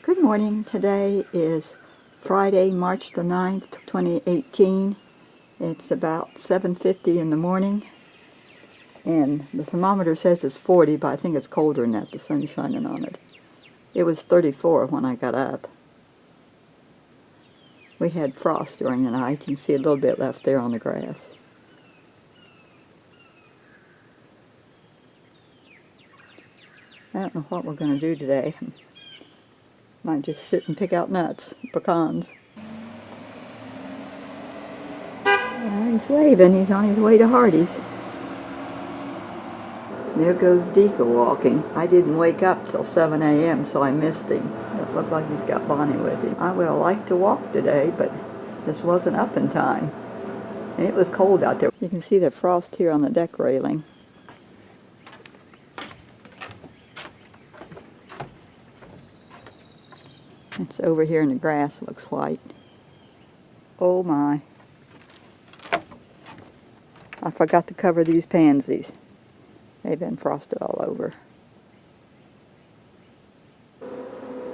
Good morning. Today is Friday, March the 9th, 2018. It's about 7:50 in the morning, and the thermometer says it's 40, but I think it's colder than that. The sun's shining on it. It was 34 when I got up. We had frost during the night. You can see a little bit left there on the grass. I don't know what we're going to do today. Might just sit and pick out nuts, pecans. He's waving. He's on his way to Hardee's. There goes Deacon walking. I didn't wake up till 7 a.m., so I missed him. It looked like he's got Bonnie with him. I would have liked to walk today, but just wasn't up in time. And it was cold out there. You can see the frost here on the deck railing. It's over here in the grass. It looks white. Oh my. I forgot to cover these pansies. They've been frosted all over.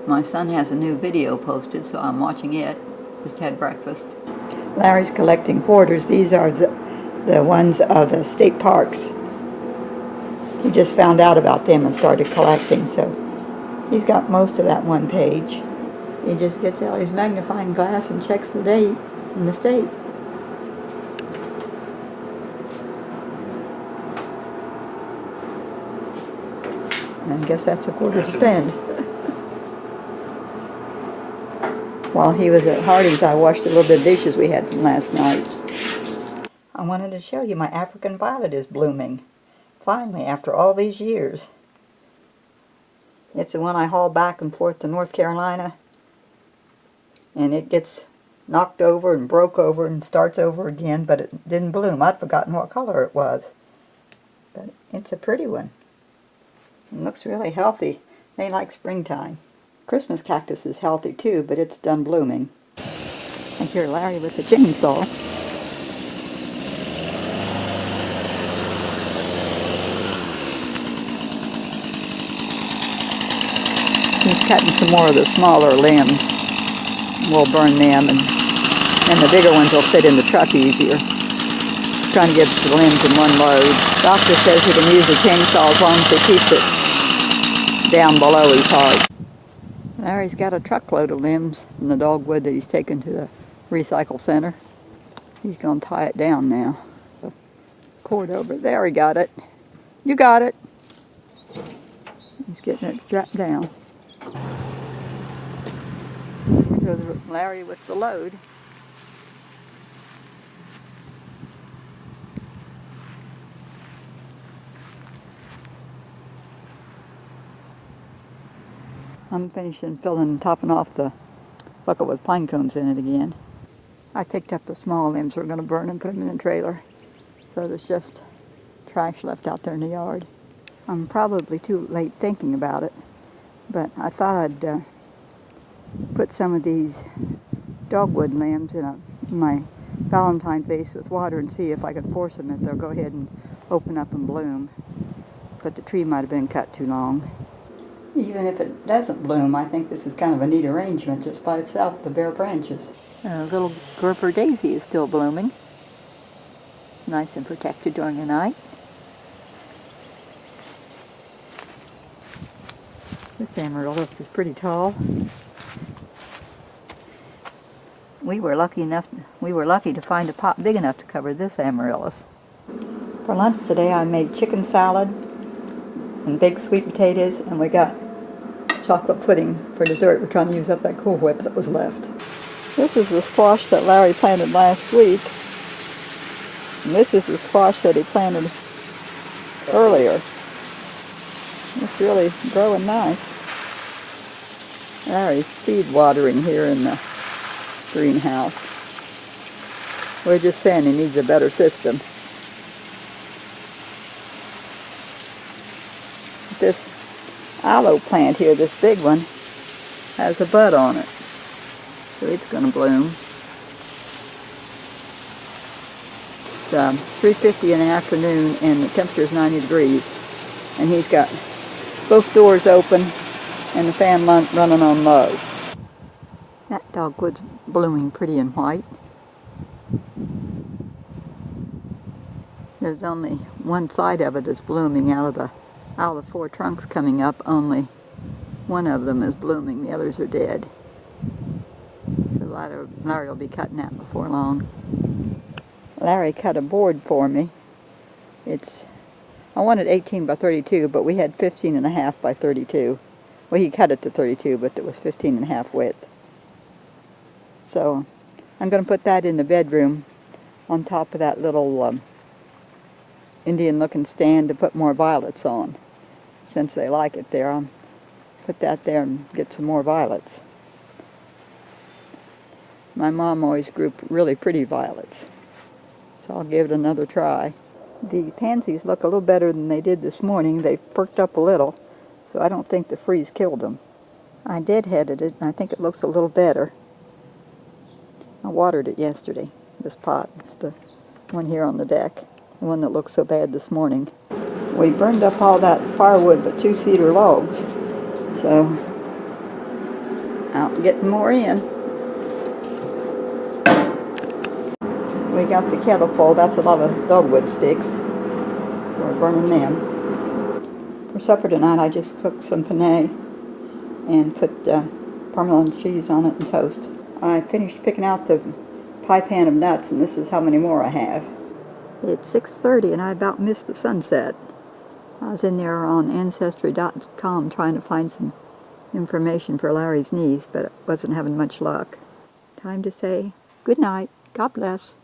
My son has a new video posted, so I'm watching it. Just had breakfast. Larry's collecting quarters. These are the ones of the state parks. He just found out about them and started collecting, so he's got most of that one page. He just gets out his magnifying glass and checks the date and the state. I guess that's a quarter to spend. While he was at Hardee's, I washed a little bit of dishes we had from last night. I wanted to show you my African violet is blooming. Finally, after all these years. It's the one I haul back and forth to North Carolina. And it gets knocked over and broke over and starts over again, but it didn't bloom. I'd forgotten what color it was. But it's a pretty one. It looks really healthy. They like springtime. Christmas cactus is healthy too, but it's done blooming. I hear Larry with the chainsaw. He's cutting some more of the smaller limbs. We'll burn them, and the bigger ones will fit in the truck easier. Trying to get the limbs in one load. Doctor says he can use a chainsaw as long as he keeps it down below his heart. Larry's got a truckload of limbs from the dogwood that he's taken to the recycle center. He's going to tie it down now. The cord over there, he got it. You got it. He's getting it strapped down. There goes Larry with the load. I'm finishing topping off the bucket with pine cones in it again. I picked up the small limbs. We're going to burn and put them in the trailer. So there's just trash left out there in the yard. I'm probably too late thinking about it, but I thought I'd put some of these dogwood limbs in my Valentine vase with water and see if I could force them if they'll go ahead and open up and bloom. But the tree might have been cut too long. Even if it doesn't bloom, I think this is kind of a neat arrangement just by itself, the bare branches. A little Gerber daisy is still blooming. It's nice and protected during the night. This amaryllis is pretty tall. We were lucky to find a pot big enough to cover this amaryllis. For lunch today I made chicken salad and baked sweet potatoes, and we got chocolate pudding for dessert. We're trying to use up that Cool Whip that was left. This is the squash that Larry planted last week. And this is the squash that he planted earlier. It's really growing nice. Larry's feed watering here in the greenhouse. We're just saying he needs a better system. This aloe plant here, this big one, has a bud on it. So it's going to bloom. It's 3:50 in the afternoon and the temperature is 90 degrees. And he's got both doors open and the fan running on low. That dogwood's blooming pretty and white. There's only one side of it that's blooming. Out of the 4 trunks coming up, only one of them is blooming. The others are dead. So Larry will be cutting that before long. Larry cut a board for me. I wanted 18 by 32, but we had 15.5 by 32. Well, he cut it to 32, but it was 15.5 width. So I'm going to put that in the bedroom on top of that little Indian-looking stand to put more violets on. Since they like it there, I'll put that there and get some more violets. My mom always grew really pretty violets, so I'll give it another try. The pansies look a little better than they did this morning. They've perked up a little, so I don't think the freeze killed them. I deadheaded it, and I think it looks a little better. I watered it yesterday, this pot. It's the one here on the deck, the one that looked so bad this morning. We burned up all that firewood but 2 cedar logs, so out getting more in. We got the kettle full. That's a lot of dogwood sticks, so we're burning them. For supper tonight, I just cooked some penne and put Parmesan cheese on it and toast. I finished picking out the pie pan of nuts, and this is how many more I have. It's 6:30, and I about missed the sunset. I was in there on Ancestry.com trying to find some information for Larry's niece, but wasn't having much luck. Time to say good night. God bless.